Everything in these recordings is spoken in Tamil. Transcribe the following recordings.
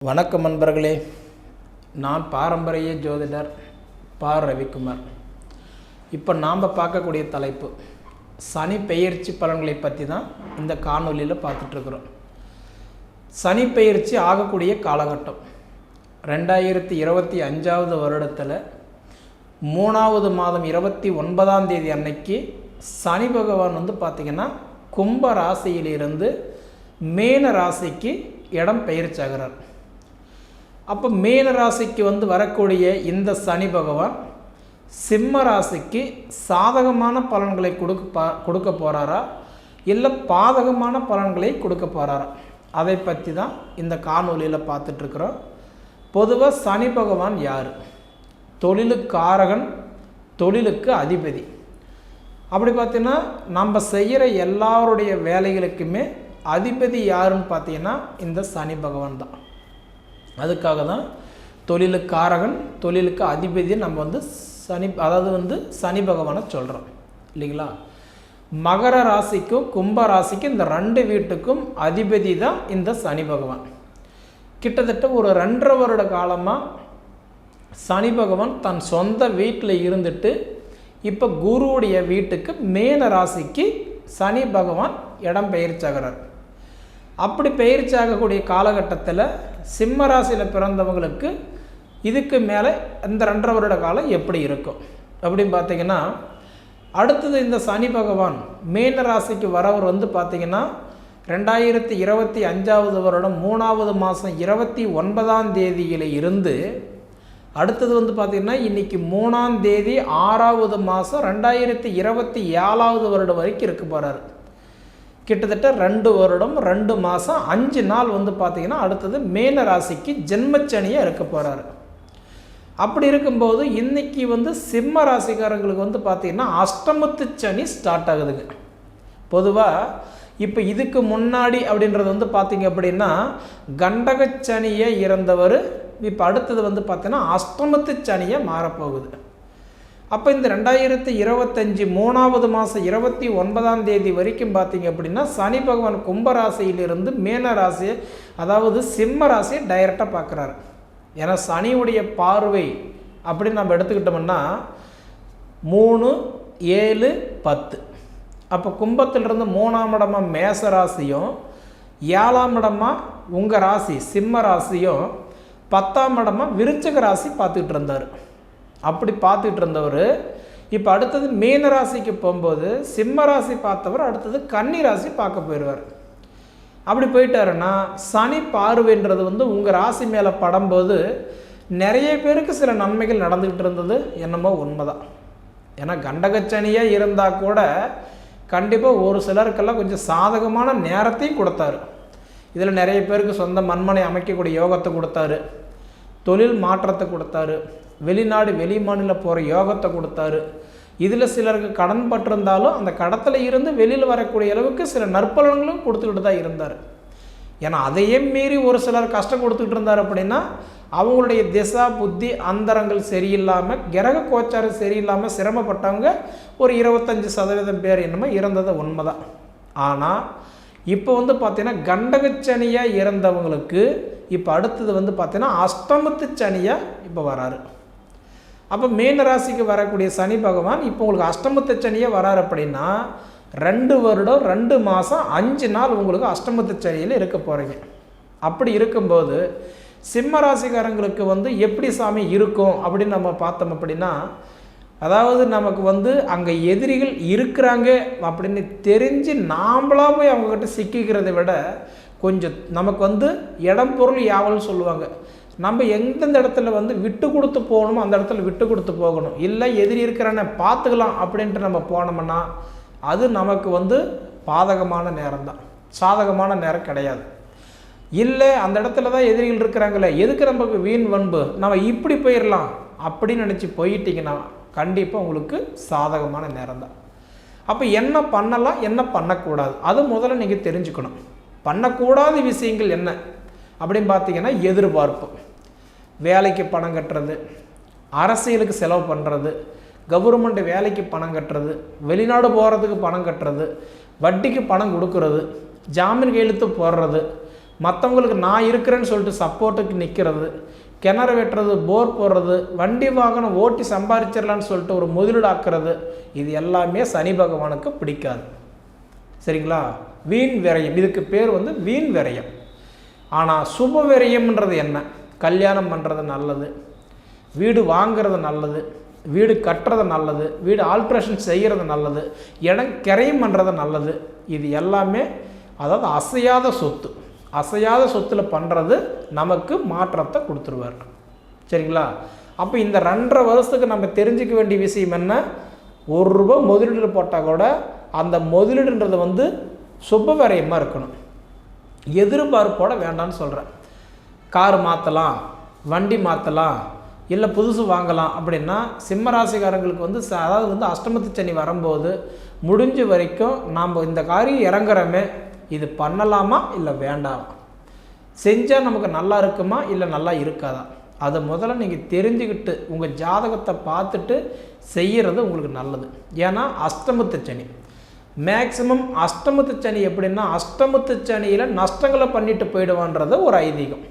வணக்கம் நண்பர்களே, நான் பாரம்பரிய ஜோதிடர் பா. ரவிக்குமார். இப்போ நாம் பார்க்கக்கூடிய தலைப்பு சனி பெயர்ச்சி பலன்களை பற்றி தான் இந்த காணொலியில் பார்த்துட்ருக்குறோம். சனி பெயர்ச்சி ஆகக்கூடிய காலகட்டம் 2025 வருடத்தில் 3வது மாதம் 29ஆம் தேதி அன்னைக்கு சனி பகவான் பார்த்திங்கன்னா கும்ப ராசியிலிருந்து மேன ராசிக்கு இடம் பெயர்ச்சாகிறார். அப்போ மீன ராசிக்கு வரக்கூடிய இந்த சனி பகவான் சிம்ம ராசிக்கு சாதகமான பலன்களை கொடுக்க போகிறாரா, இல்லை பாதகமான பலன்களை கொடுக்க போகிறாரா, அதை பற்றி தான் இந்த காணொலியில் பார்த்துட்ருக்குறோம். பொதுவாக சனி பகவான் யார்? தொழிலுக்காரகன், தொழிலுக்கு அதிபதி. அப்படி பார்த்தீங்கன்னா நம்ம செய்கிற எல்லாருடைய வேலைகளுக்குமே அதிபதி யாருன்னு பார்த்தீங்கன்னா இந்த சனி பகவான் தான். அதுக்காக தான் தொழிலுக்காரகன், தொழிலுக்கு அதிபதி நம்ம சனி பகவானை சொல்கிறோம் இல்லைங்களா. மகர ராசிக்கும் கும்ப ராசிக்கும் இந்த 2 வீட்டுக்கும் அதிபதி தான் இந்த சனி பகவான். கிட்டத்தட்ட ஒரு 2.5 வருட காலமாக சனி பகவான் தன் சொந்த வீட்டில் இருந்துட்டு இப்போ குருவுடைய வீட்டுக்கு மேன ராசிக்கு சனி பகவான் இடம் பெயர்ச்சாகிறார். அப்படி பெயர்ச்சாகக்கூடிய காலகட்டத்தில் சிம்ம ராசியில் பிறந்தவங்களுக்கு இதுக்கு மேலே இந்த 2.5 வருட காலம் எப்படி இருக்கும் அப்படின்னு பார்த்தீங்கன்னா, அடுத்தது இந்த சனி பகவான் மீன ராசிக்கு வரவர் பார்த்திங்கன்னா 2025 வருடம் 3வது மாதம் 29ஆம் தேதியில் இருந்து அடுத்தது பார்த்திங்கன்னா இன்றைக்கி 3ஆம் தேதி 6வது மாதம் 2027 வருடம் வரைக்கும் இருக்க போகிறார். கிட்டத்தட்ட 2 வருடம் 2 மாதம் 5 நாள் பார்த்திங்கன்னா அடுத்தது மேன ராசிக்கு ஜென்மச்சனியாக இருக்க போகிறாரு. அப்படி இருக்கும்போது இன்றைக்கி சிம்ம ராசிக்காரங்களுக்கு பார்த்திங்கன்னா அஷ்டமத்து சனி ஸ்டார்ட் ஆகுதுங்க. பொதுவாக இப்போ இதுக்கு முன்னாடி அப்படின்றது பார்த்திங்க அப்படின்னா கண்டகச்சனியை இறந்தவர் இப்போ அடுத்தது பார்த்திங்கன்னா அஷ்டமத்து சனியை மாறப்போகுது. அப்போ இந்த 2025 3வது மாதம் 29ஆம் தேதி வரைக்கும் பார்த்திங்க அப்படின்னா சனி பகவான் கும்பராசியிலிருந்து மேன ராசியை, அதாவது சிம்ம ராசியை டைரெக்டாக பார்க்குறாரு. ஏன்னா சனியுடைய பார்வை அப்படின்னு நம்ம எடுத்துக்கிட்டோம்னா 3, 7, 10. அப்போ கும்பத்திலிருந்து 3ஆம் இடமாக மேச ராசியும் 7ஆம் இடமாக உங்கள் ராசி சிம்ம ராசியும் 10ஆம் இடமாக விருச்சிக ராசி பார்த்துக்கிட்டு இருந்தார். அப்படி பார்த்துக்கிட்டு இருந்தவர் இப்போ அடுத்தது மீன ராசிக்கு போகும்போது சிம்ம ராசி பார்த்தவர் அடுத்தது கன்னி ராசி பார்க்க போயிடுவார். அப்படி போயிட்டாருன்னா சனி பார்வைன்றது உங்கள் ராசி மேலே படும்போது நிறைய பேருக்கு சில நன்மைகள் நடந்துக்கிட்டு இருந்தது என்னமோ உண்மைதான். ஏன்னா கண்டகச்சனியாக இருந்தால் கூட கண்டிப்பாக ஒரு சிலருக்கெல்லாம் கொஞ்சம் சாதகமான நேரத்தையும் கொடுத்தாரு. இதில் நிறைய பேருக்கு சொந்த மண்மனை அமைக்கக்கூடிய யோகத்தை கொடுத்தாரு, தொழில் மாற்றத்தை கொடுத்தாரு, வெளிநாடு வெளி மாநிலம் போகிற யோகத்தை கொடுத்தாரு. இதில் சிலருக்கு கடன் பட்டிருந்தாலும் அந்த கடத்தில் இருந்து வெளியில் வரக்கூடிய அளவுக்கு சில நற்பலன்களும் கொடுத்துக்கிட்டு தான் இருந்தார். ஏன்னா அதையே மீறி ஒரு சிலர் கஷ்டம் கொடுத்துக்கிட்டு இருந்தார் அப்படின்னா அவங்களுடைய திசா புத்தி அந்தரங்கள் சரியில்லாமல் கிரக கோச்சாரம் சரியில்லாமல் சிரமப்பட்டவங்க ஒரு 25% பேர் என்னமோ இறந்தது உண்மைதான். ஆனால் இப்போ பார்த்தீங்கன்னா கண்டகச்சனியாக இறந்தவங்களுக்கு இப்போ அடுத்தது பார்த்தீங்கன்னா அஷ்டமத்து சனியாக இப்போ வராரு. அப்போ மீன ராசிக்கு வரக்கூடிய சனி பகவான் இப்போ உங்களுக்கு அஷ்டமத்து சனியாக வராரு அப்படின்னா 2 வருடம் 2 மாதம் 5 நாள் உங்களுக்கு அஷ்டமத்து சனியில் இருக்க போகிறீங்க. அப்படி இருக்கும்போது சிம்ம ராசிக்காரங்களுக்கு எப்படி சாமி இருக்கும் அப்படின்னு நம்ம பார்த்தோம் அப்படின்னா, அதாவது நமக்கு அங்கே எதிரிகள் இருக்கிறாங்க அப்படின்னு தெரிஞ்சு நாம்பளாக போய் அவங்கக்கிட்ட சிக்கிக்கிறத விட கொஞ்சம் நமக்கு இடம் பொருள் யாவல்னு சொல்லுவாங்க. நம்ம எந்தெந்த இடத்துல விட்டு கொடுத்து போகணுமோ அந்த இடத்துல விட்டு கொடுத்து போகணும். இல்லை எதிரி இருக்கிறானே பார்த்துக்கலாம் அப்படின்ட்டு நம்ம போனோம்னா அது நமக்கு பாதகமான நேரம் தான், சாதகமான நேரம் கிடையாது. இல்லை அந்த இடத்துல தான் எதிரிகள் இருக்கிறாங்களே, எதுக்கு நமக்கு வீண் வன்பு, நம்ம இப்படி போயிடலாம் அப்படின்னு நினச்சி போயிட்டீங்கன்னா கண்டிப்பாக உங்களுக்கு சாதகமான நேரம் தான். அப்போ என்ன பண்ணலாம் என்ன பண்ணக்கூடாது அது முதல்ல நீங்கள் தெரிஞ்சுக்கணும். பண்ணக்கூடாத விஷயங்கள் என்ன அப்படின்னு பார்த்தீங்கன்னா எதிர்பார்ப்பு, வேலைக்கு பணம் கட்டுறது, அரசியலுக்கு செலவு பண்ணுறது, கவர்மெண்ட் வேலைக்கு பணம் கட்டுறது, வெளிநாடு போகிறதுக்கு பணம் கட்டுறது, வட்டிக்கு பணம் கொடுக்கறது, ஜாமீன் கையெழுத்து போடுறது, மற்றவங்களுக்கு நான் இருக்கிறேன்னு சொல்லிட்டு சப்போர்ட்டுக்கு நிற்கிறது, கிணறு வெட்டுறது, போர் போடுறது, வண்டி வாகனம் ஓட்டி சம்பாதிச்சிடலான்னு சொல்லிட்டு ஒரு முதலீடு ஆக்குறது, இது எல்லாமே சனி பகவானுக்கு பிடிக்காது. சரிங்களா? வீண் விரயம், இதுக்கு பேர் வந்து வீண் விரயம். ஆனால் சுப விரயம்ன்றது என்ன? கல்யாணம் பண்ணுறது நல்லது, வீடு வாங்கிறது நல்லது, வீடு கட்டுறது நல்லது, வீடு ஆல்ட்ரேஷன் செய்கிறது நல்லது, இடம் கிரையம் பண்ணுறது நல்லது. இது எல்லாமே அதாவது அசையாத சொத்து. அசையாத சொத்தில் பண்ணுறது நமக்கு மாற்றத்தை கொடுத்துருவார். சரிங்களா? அப்போ இந்த 2.5 வருஷத்துக்கு நம்ம தெரிஞ்சிக்க வேண்டிய விஷயம் என்ன? ₹1 முதலீடு போட்டால் கூட அந்த முதலீடுன்றது வந்து சுப விரயமாக இருக்கணும். எதிர்பார்ப்போட வேண்டான்னு சொல்கிறேன். கார் மாற்றலாம், வண்டி மாற்றலாம், இல்லை புதுசு வாங்கலாம் அப்படின்னா சிம்ம ராசிக்காரங்களுக்கு வந்து அதாவது வந்து அஷ்டமத்து சனி வரும்போது முடிஞ்ச வரைக்கும் நாம் இந்த காரியம் இறங்குறோமே, இது பண்ணலாமா இல்லை வேண்டாம், செஞ்சால் நமக்கு நல்லா இருக்குமா இல்லை நல்லா இருக்காதா, அதை முதல்ல நீங்கள் தெரிஞ்சுக்கிட்டு உங்கள் ஜாதகத்தை பார்த்துட்டு செய்கிறது உங்களுக்கு நல்லது. ஏன்னா அஷ்டமத்து சனி மேக்சிமம் அஷ்டமத்து சனி எப்படின்னா அஷ்டமத்து சனியில் நஷ்டங்களை பண்ணிட்டு போயிடுவான்றது ஒரு ஐதீகம்.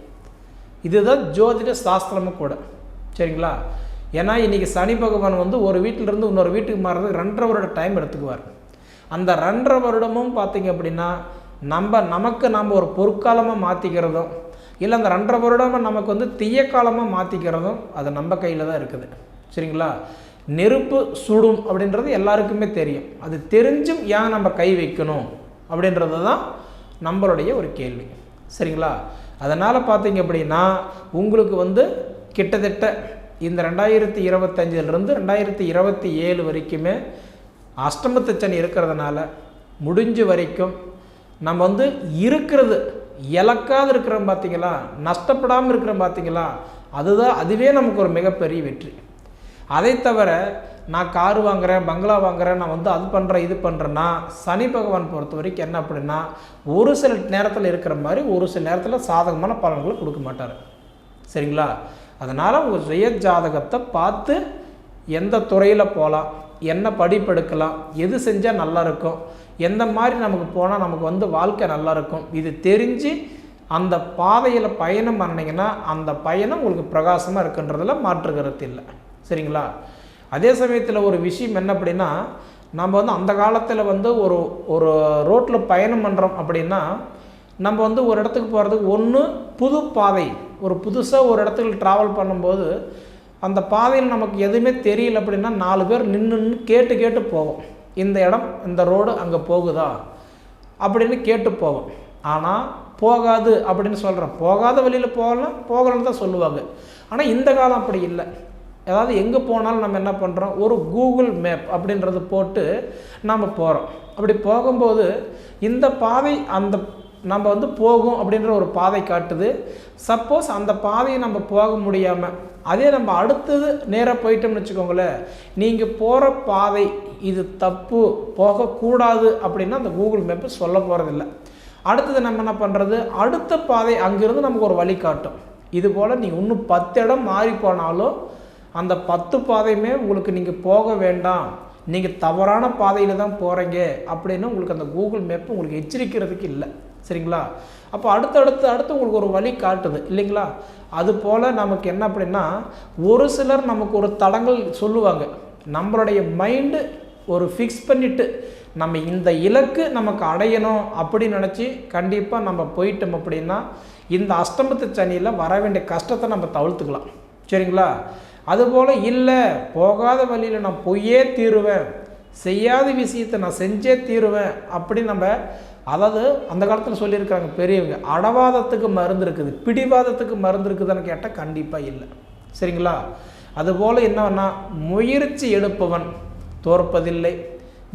இதுதான் ஜோதிட சாஸ்திரமும் கூட. சரிங்களா? ஏன்னா இன்றைக்கி சனி பகவான் வந்து ஒரு வீட்டிலிருந்து இன்னொரு வீட்டுக்கு மாறுறதுக்கு 2.5 வருட டைம் எடுத்துக்குவார். அந்த 2.5 வருடமும் பார்த்திங்க அப்படின்னா நமக்கு ஒரு பொற்காலமாக மாற்றிக்கிறதும் இல்லை அந்த 2.5 வருடமாக நமக்கு வந்து தீய காலமாக மாற்றிக்கிறதும் அது நம்ம கையில் தான் இருக்குது. சரிங்களா? நெருப்பு சுடும் அப்படின்றது எல்லாருக்குமே தெரியும். அது தெரிஞ்சும் ஏன் நம்ம கை வைக்கணும் அப்படின்றது தான் நம்மளுடைய ஒரு கேள்வி. சரிங்களா? அதனால் பார்த்திங்க அப்படின்னா உங்களுக்கு வந்து கிட்டத்தட்ட இந்த 2025 2027 வரைக்குமே அஷ்டமத்து சனி இருக்கிறதுனால முடிஞ்ச வரைக்கும் நம்ம வந்து இருக்கிறது இழக்காது இருக்கிறோம் பார்த்திங்களா, நஷ்டப்படாமல் இருக்கிறோம் பார்த்திங்களா, அதுவே நமக்கு ஒரு மிகப்பெரிய வெற்றி. அதை தவிர நான் கார் வாங்குகிறேன், பங்களா வாங்குகிறேன், நான் வந்து அது பண்ணுறேன் இது பண்ணுறேன்னா சனி பகவான் பொறுத்த வரைக்கும் என்ன அப்படின்னா ஒரு சில நேரத்தில் இருக்கிற மாதிரி ஒரு சில நேரத்தில் சாதகமான பலன்களை கொடுக்க மாட்டார். சரிங்களா? அதனால் உங்கள் சுய ஜாதகத்தை பார்த்து எந்த துறையில் போகலாம், என்ன படிப்பு எடுக்கலாம், எது செஞ்சால் நல்லாயிருக்கும், எந்த மாதிரி நமக்கு போனால் நமக்கு வந்து வாழ்க்கை நல்லாயிருக்கும், இது தெரிஞ்சு அந்த பாதையில் பயணம் பண்ணிங்கன்னா அந்த பயணம் உங்களுக்கு பிரகாசமாக இருக்குன்றதில் மாற்று கருத்து இல்லை. சரிங்களா? அதே சமயத்தில் ஒரு விஷயம் என்ன அப்படின்னா நம்ம வந்து அந்த காலத்தில் வந்து ஒரு ரோட்டில் பயணம் பண்ணுறோம் அப்படின்னா நம்ம வந்து ஒரு இடத்துக்கு போகிறதுக்கு ஒன்று புது பாதை, ஒரு புதுசாக ஒரு இடத்துக்கு ட்ராவல் பண்ணும்போது அந்த பாதையில் நமக்கு எதுவுமே தெரியல அப்படின்னா 4 பேர் நின்று கேட்டு போவோம், இந்த இடம் இந்த ரோடு அங்கே போகுதா அப்படின்னு கேட்டு போவோம். ஆனால் போகாது அப்படின்னு சொல்கிறோம், போகாத வழியில் போகலன்னு தான் சொல்லுவாங்க. ஆனால் இந்த காலம் அப்படி இல்லை. அதாவது எங்கே போனாலும் நம்ம என்ன பண்ணுறோம், ஒரு கூகுள் மேப் அப்படின்றது போட்டு நம்ம போகிறோம். அப்படி போகும்போது இந்த பாதை அந்த நம்ம வந்து போகும் அப்படின்ற ஒரு பாதை காட்டுது. சப்போஸ் அந்த பாதையை நம்ம போக முடியாமல் அதே நம்ம அடுத்தது நேராக போயிட்டோம்னு வச்சுக்கோங்களேன், நீங்கள் போகிற பாதை இது தப்பு, போகக்கூடாது அப்படின்னா அந்த கூகுள் மேப்பு சொல்ல போகிறதில்ல. அடுத்தது நம்ம என்ன பண்ணுறது, அடுத்த பாதை அங்கேருந்து நமக்கு ஒரு வழி காட்டும். இதுபோல் நீங்கள் இன்னும் 10 இடம் மாறி போனாலும் அந்த 10 பாதையுமே உங்களுக்கு நீங்கள் போக வேண்டாம், நீங்கள் தவறான பாதையில் தான் போகிறீங்க அப்படின்னு உங்களுக்கு அந்த கூகுள் மேப்பு உங்களுக்கு எச்சரிக்கிறதுக்கு இல்லை. சரிங்களா? அப்போ அடுத்து உங்களுக்கு ஒரு வழி காட்டுது இல்லைங்களா? அதுபோல் நமக்கு என்ன அப்படின்னா ஒரு சிலர் நமக்கு ஒரு தடங்கள் சொல்லுவாங்க. நம்மளுடைய மைண்டு ஒரு ஃபிக்ஸ் பண்ணிவிட்டு நம்ம இந்த இலக்கு நமக்கு அடையணும் அப்படின்னு நினச்சி கண்டிப்பாக நம்ம போயிட்டோம் அப்படின்னா இந்த அஷ்டமத்து சனியில் வர வேண்டிய கஷ்டத்தை நம்ம தவிர்த்துக்கலாம். சரிங்களா? அதுபோல் இல்லை போகாத வழியில் நான் போயே தீருவேன், செய்யாத விஷயத்தை நான் செஞ்சே தீருவேன் அப்படி நம்ம அதாவது அந்த காலத்தில் சொல்லியிருக்காங்க பெரியவங்க, அடவாதத்துக்கு மருந்து இருக்குது, பிடிவாதத்துக்கு மருந்து இருக்குதுன்னு கேட்டால் கண்டிப்பாக இல்லை. சரிங்களா? அதுபோல் என்னன்னா முயற்சி எடுப்பவன் தோற்பதில்லை,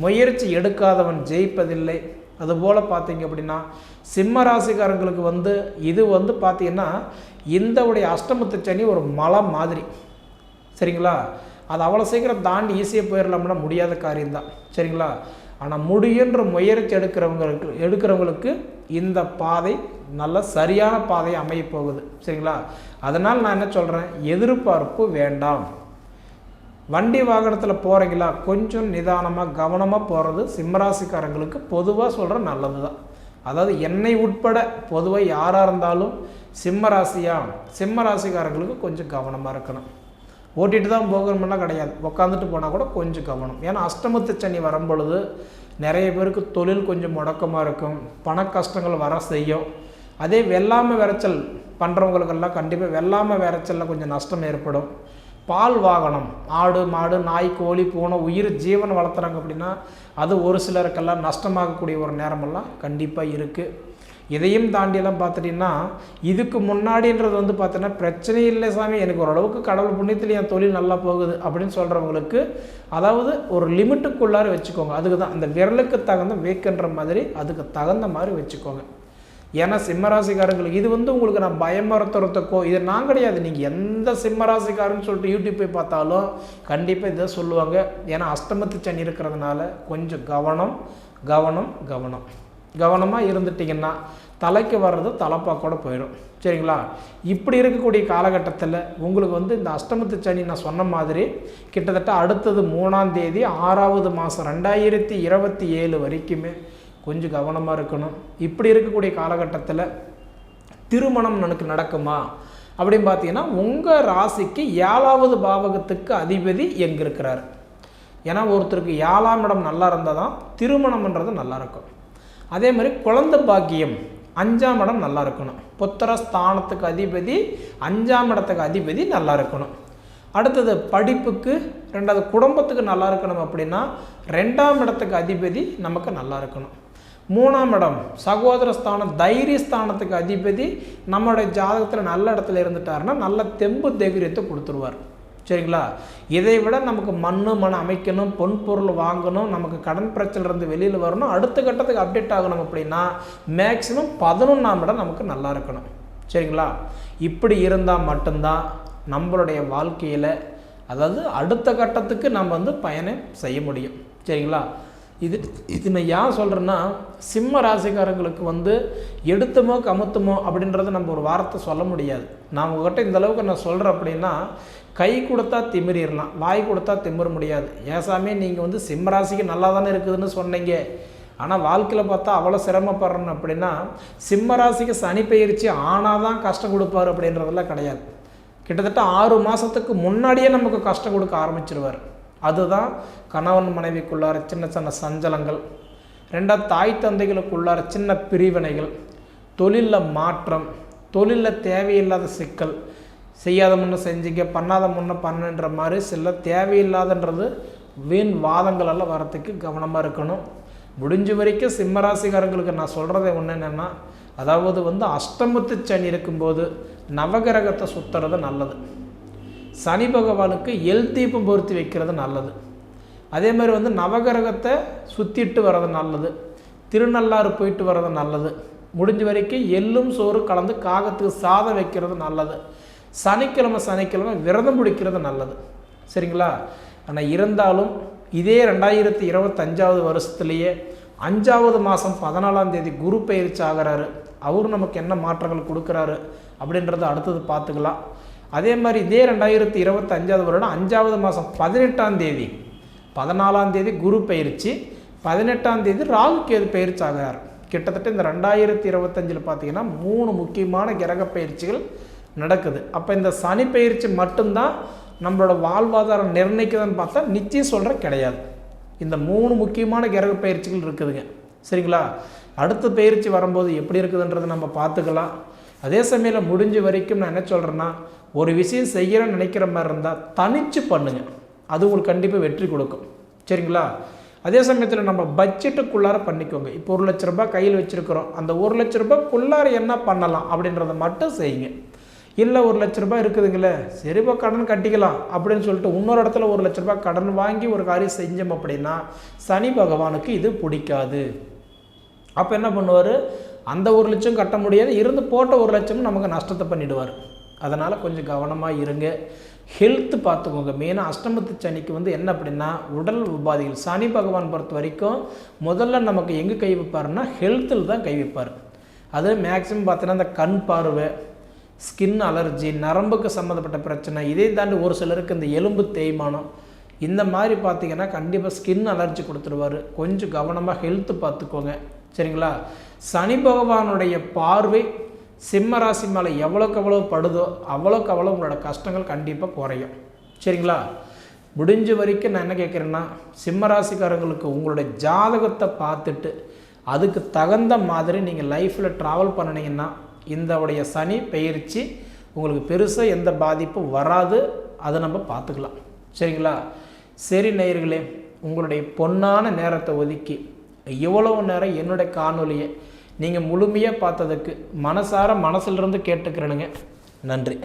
முயற்சி எடுக்காதவன் ஜெயிப்பதில்லை. அதுபோல் பார்த்தீங்க அப்படின்னா சிம்ம ராசிக்காரங்களுக்கு வந்து இது வந்து பார்த்திங்கன்னா இந்த உடைய அஷ்டமத்து சனி ஒரு மலை மாதிரி. சரிங்களா? அது அவ்வளோ சீக்கிரம் தாண்டி ஈஸியாக போயிடலாம்னா முடியாத காரியம்தான். சரிங்களா? ஆனால் முடியுன்ற முயற்சி எடுக்கிறவங்களுக்கு இந்த பாதை நல்ல சரியான பாதை அமைய போகுது. சரிங்களா? அதனால் நான் என்ன சொல்கிறேன், எதிர்பார்ப்பு வேண்டாம். வண்டி வாகனத்தில் போகிறீங்களா கொஞ்சம் நிதானமாக கவனமாக போகிறது சிம்மராசிக்காரங்களுக்கு பொதுவாக சொல்கிற நல்லது தான். அதாவது என்னை உட்பட பொதுவாக யாராக இருந்தாலும் சிம்ம ராசிக்காரங்களுக்கு கொஞ்சம் கவனமாக இருக்கணும். ஓட்டிகிட்டு தான் போகணும்னா கிடையாது, உட்காந்துட்டு போனால் கூட கொஞ்சம் கவனம். ஏன்னா அஷ்டமத்து சனி வரும்பொழுது நிறைய பேருக்கு தொழில் கொஞ்சம் முடக்கமாக இருக்கும், பண கஷ்டங்கள் வர செய்யும். அதே வெள்ளாமை விரைச்சல் பண்ணுறவங்களுக்கெல்லாம் கண்டிப்பாக வெள்ளாமை விரைச்சலில் கொஞ்சம் நஷ்டம் ஏற்படும். பால் வாகனம், ஆடு மாடு நாய் கோழி பூனை உயிர் ஜீவன் வளர்த்துறாங்க அப்படின்னா அது ஒரு சிலருக்கெல்லாம் நஷ்டமாகக்கூடிய ஒரு நேரமெல்லாம் கண்டிப்பாக இருக்குது. இதையும் தாண்டியெல்லாம் பார்த்துட்டிங்கன்னா இதுக்கு முன்னாடின்றது வந்து பார்த்தீங்கன்னா பிரச்சனை இல்லை சாமி, எனக்கு ஓரளவுக்கு கடவுள் புண்ணியத்தில் என் தொழில் நல்லா போகுது அப்படின்னு சொல்கிறவங்களுக்கு அதாவது ஒரு லிமிட்டுக்குள்ளார வச்சுக்கோங்க. அதுக்கு தான் அந்த விரலுக்கு தகுந்த வேக்குன்ற மாதிரி அதுக்கு தகுந்த மாதிரி வச்சுக்கோங்க. ஏன்னா சிம்மராசிக்காரங்களுக்கு இது வந்து உங்களுக்கு நான் பயமறுத்துறதுக்கோ இது நான் கிடையாது. நீங்கள் எந்த சிம்மராசிக்காரன்னு சொல்லிட்டு யூடியூப் போய் பார்த்தாலும் கண்டிப்பாக இதை சொல்லுவாங்க. ஏன்னா அஷ்டமத்து சனி இருக்கிறதுனால கொஞ்சம் கவனமாக இருந்துட்டிங்கன்னா தலைக்கு வர்றது தலைப்பா கூட போயிடும். சரிங்களா? இப்படி இருக்கக்கூடிய காலகட்டத்தில் உங்களுக்கு வந்து இந்த அஷ்டமத்து சனி நான் சொன்ன மாதிரி கிட்டத்தட்ட அடுத்தது 3ஆம் தேதி 6வது மாதம் 2027 வரைக்குமே கொஞ்சம் கவனமாக இருக்கணும். இப்படி இருக்கக்கூடிய காலகட்டத்தில் திருமணம் எனக்கு நடக்குமா அப்படின்னு பார்த்தீங்கன்னா உங்கள் ராசிக்கு 7வது பாவகத்துக்கு அதிபதி எங்கே இருக்கிறார். ஏன்னா ஒருத்தருக்கு 7ஆம் இடம் நல்லா இருந்தால் தான் திருமணம்ன்றது நல்லாயிருக்கும். அதே மாதிரி குழந்தை பாக்கியம் 5ஆம் இடம் நல்லா இருக்கணும். புத்திர ஸ்தானத்துக்கு அதிபதி 5ஆம் இடத்துக்கு அதிபதி நல்லா இருக்கணும். அடுத்தது படிப்புக்கு 2வது குடும்பத்துக்கு நல்லா இருக்கணும் அப்படின்னா 2ஆம் இடத்துக்கு அதிபதி நமக்கு நல்லா இருக்கணும். 3ஆம் இடம் சகோதர ஸ்தானம் தைரிய ஸ்தானத்துக்கு அதிபதி நம்மளுடைய ஜாதகத்தில் நல்ல இடத்துல இருந்துட்டாருன்னா நல்ல தெம்பு தைரியத்தை கொடுத்துருவார். சரிங்களா? இதை விட நமக்கு மன அமைக்கணும், பொன் பொருள் வாங்கணும், நமக்கு கடன் பிரச்சனைலேருந்து வெளியில் வரணும், அடுத்த கட்டத்துக்கு அப்டேட் ஆகணும் அப்படின்னா மேக்ஸிமம் 11ஆம் இடம் நமக்கு நல்லா இருக்கணும். சரிங்களா? இப்படி இருந்தால் மட்டும்தான் நம்மளுடைய வாழ்க்கையில் அதாவது அடுத்த கட்டத்துக்கு நம்ம வந்து பயணம் செய்ய முடியும். சரிங்களா? இது நான் ஏன் சொல்கிறேன்னா சிம்ம ராசிக்காரங்களுக்கு வந்து எடுத்துமோ கமுத்துமோ அப்படின்றத நம்ம ஒரு வார்த்தை சொல்ல முடியாது. நான் உங்கள்கிட்ட இந்த அளவுக்கு நான் சொல்கிறேன் அப்படின்னா கை கொடுத்தா திமிரிடலாம், வாய் கொடுத்தா திமிர முடியாது. ஏசாமே நீங்கள் வந்து சிம்ம ராசிக்கு நல்லா தானே இருக்குதுன்னு சொன்னீங்க, ஆனால் வாழ்க்கையில் பார்த்தா அவ்வளோ சிரமப்படுறேன்னு அப்படின்னா சிம்ம ராசிக்கு சனி பயிற்சி ஆனால் தான் கஷ்டம் கொடுப்பார் அப்படின்றதெல்லாம் கிடையாது. கிட்டத்தட்ட 6 மாதத்துக்கு முன்னாடியே நமக்கு கஷ்டம் கொடுக்க ஆரம்பிச்சிருவார். அதுதான் கணவன் மனைவிக்குள்ளார சின்ன சின்ன சஞ்சலங்கள், 2வது தாய் தந்தைகளுக்குள்ளார சின்ன பிரிவினைகள், தொழிலில் மாற்றம், தொழிலில் தேவையில்லாத சிக்கல், செய்யாத முன்னே செஞ்சுக்க பண்ணாத முன்னே பண்ணுன்ற மாதிரி சில தேவையில்லாதன்றது வீண் வாதங்களெல்லாம் வரத்துக்கு கவனமாக இருக்கணும். முடிஞ்ச வரைக்கும் சிம்மராசிக்காரங்களுக்கு நான் சொல்கிறதே ஒன்று என்னென்னா அதாவது வந்து அஷ்டமத்து சனி இருக்கும்போது நவகிரகத்தை சுற்றுறது நல்லது. சனி பகவானுக்கு எல் தீபம் பொருத்தி வைக்கிறது நல்லது. அதே மாதிரி வந்து நவகிரகத்தை சுற்றிட்டு வர்றது நல்லது. திருநள்ளாறு போயிட்டு வர்றது நல்லது. முடிஞ்ச வரைக்கும் எள்ளும் சோறு கலந்து காகத்துக்கு சாதம் வைக்கிறது நல்லது. சனிக்கிழமை விரதம் பிடிக்கிறது நல்லது. சரிங்களா? ஆனால் இருந்தாலும் இதே 2025வது வருஷத்துலேயே 5வது மாதம் 14ஆம் தேதி குரு பயிற்சி ஆகிறாரு. அவரு நமக்கு என்ன மாற்றங்கள் கொடுக்குறாரு அப்படின்றத அடுத்தது பார்த்துக்கலாம். அதே மாதிரி இதே 2025வது வருடம் 5வது மாதம் 18ஆம் தேதி 14ஆம் தேதி குரு பயிற்சி, 18ஆம் தேதி ராகு கேது பயிற்சி ஆகிறார். கிட்டத்தட்ட இந்த 2025 பார்த்தீங்கன்னா 3 முக்கியமான கிரக பயிற்சிகள் நடக்குது. அப்போ இந்த சனி பயிற்சி மட்டும்தான் நம்மளோட வாழ்வாதாரம் நிர்ணயிக்குதுன்னு பார்த்தா நிச்சயம் சொல்கிற கிடையாது. இந்த 3 முக்கியமான கிரக பயிற்சிகள் இருக்குதுங்க. சரிங்களா? அடுத்த பயிற்சி வரும்போது எப்படி இருக்குதுன்றதை நம்ம பார்த்துக்கலாம். அதே சமயம் முடிஞ்ச வரைக்கும் நான் என்ன சொல்கிறேன்னா ஒரு விஷயம் செய்கிறேன்னு நினைக்கிற மாதிரி இருந்தால் தனித்து பண்ணுங்கள், அது உங்களுக்கு கண்டிப்பாக வெற்றி கொடுக்கும். சரிங்களா? அதே சமயத்தில் நம்ம பட்ஜெட்டுக்குள்ளார பண்ணிக்கோங்க. இப்போ 1 லட்ச ரூபாய் கையில் வச்சுருக்கிறோம், அந்த 1 லட்ச ரூபாய்க்குள்ளார என்ன பண்ணலாம் அப்படின்றத மட்டும் செய்யுங்க. இல்லை 1 லட்ச ரூபாய் இருக்குதுங்களே சரிப்பா கடன் கட்டிக்கலாம் அப்படின்னு சொல்லிட்டு இன்னொரு இடத்துல 1 லட்ச ரூபாய் கடன் வாங்கி ஒரு காரியம் செஞ்சோம் அப்படின்னா சனி பகவானுக்கு இது பிடிக்காது. அப்போ என்ன பண்ணுவார், அந்த 1 லட்சம் கட்ட முடியாது, இருந்து போட்ட 1 லட்சமும் நமக்கு நஷ்டத்தை பண்ணிவிடுவார். அதனால் கொஞ்சம் கவனமாக இருங்க. ஹெல்த்து பார்த்துக்கோங்க. மெயினாக அஷ்டமத்து சனிக்கு வந்து என்ன அப்படின்னா உடல் உபாதைகள். சனி பகவான் பொறுத்த வரைக்கும் முதல்ல நமக்கு எங்கே கை வைப்பாருன்னா ஹெல்த்தில் தான் கை வைப்பார். அது மேக்ஸிமம் பார்த்தீங்கன்னா இந்த கண் பார்வை, ஸ்கின் அலர்ஜி, நரம்புக்கு சம்மந்தப்பட்ட பிரச்சனை, இதே தாண்டி ஒரு சிலருக்கு இந்த எலும்பு தேய்மானம், இந்த மாதிரி பார்த்திங்கன்னா கண்டிப்பாக ஸ்கின் அலர்ஜி கொடுத்துருவார். கொஞ்சம் கவனமாக ஹெல்த்து பார்த்துக்கோங்க. சரிங்களா? சனி பகவானுடைய பார்வை சிம்ம ராசி மேலே எவ்வளோக்கு எவ்வளோ படுதோ அவ்வளோக்கு அவ்வளோ உங்களோட கஷ்டங்கள் கண்டிப்பாக குறையும். சரிங்களா? முடிஞ்ச வரைக்கும் நான் என்ன கேட்குறேன்னா, சிம்ம ராசிக்காரங்களுக்கு உங்களுடைய ஜாதகத்தை பார்த்துட்டு அதுக்கு தகுந்த மாதிரி நீங்கள் லைஃப்பில் ட்ராவல் பண்ணினீங்கன்னா இந்த உடைய சனி பயிற்சி உங்களுக்கு பெருசாக எந்த பாதிப்பும் வராது. அதை நம்ம பார்த்துக்கலாம். சரிங்களா? சரி நேயர்களே, உங்களுடைய பொன்னான நேரத்தை ஒதுக்கி இவ்வளவு நேரம் என்னுடைய காணொலியை நீங்கள் முழுமையாக பார்த்ததுக்கு மனசிலிருந்து கேட்டுக்கிறேனுங்க. நன்றி.